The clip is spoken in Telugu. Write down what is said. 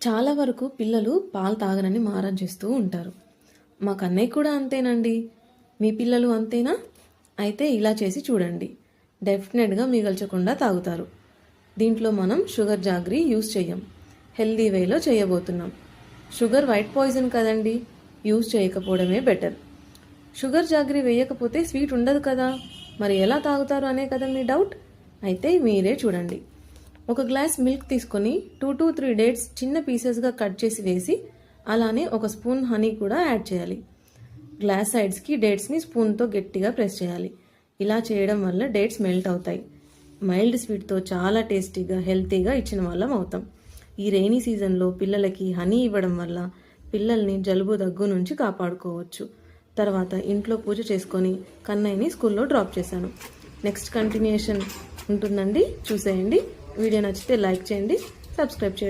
చాలా వరకు పిల్లలు పాలు తాగనని మారం చేస్తూ ఉంటారు. మా కన్నయ్య కూడా అంతేనండి. మీ పిల్లలు అంతేనా? అయితే ఇలా చేసి చూడండి, డెఫినెట్గా మిగల్చకుండా తాగుతారు. దీంట్లో మనం షుగర్ జాగరీ యూస్ చేయం, హెల్దీ వేలో చేయబోతున్నాం. షుగర్ వైట్ పాయిజన్ కదండి, యూస్ చేయకపోవడమే బెటర్. షుగర్ జాగరీ వేయకపోతే స్వీట్ ఉండదు కదా, మరి ఎలా తాగుతారు అనే కదా మీ డౌట్. అయితే మీరే చూడండి. ఒక గ్లాస్ మిల్క్ తీసుకొని 2 to 3 డేట్స్ చిన్న పీసెస్గా కట్ చేసి వేసి, అలానే ఒక స్పూన్ హనీ కూడా యాడ్ చేయాలి. గ్లాస్ సైడ్స్కి డేట్స్ని స్పూన్తో గట్టిగా ప్రెస్ చేయాలి. ఇలా చేయడం వల్ల డేట్స్ మెల్ట్ అవుతాయి. మైల్డ్ స్వీట్తో చాలా టేస్టీగా హెల్తీగా ఇచ్చిన వాళ్ళం అవుతాం. ఈ రెయినీ సీజన్లో పిల్లలకి హనీ ఇవ్వడం వల్ల పిల్లల్ని జలుబు దగ్గు నుంచి కాపాడుకోవచ్చు. తర్వాత ఇంట్లో పూజ చేసుకొని కన్నయ్యని స్కూల్లో డ్రాప్ చేశాను. నెక్స్ట్ కంటిన్యూషన్ ఉంటుందండి, చూసేయండి. వీడియో నచ్చితే లైక్ చేయండి, సబ్స్క్రైబ్ చేయడం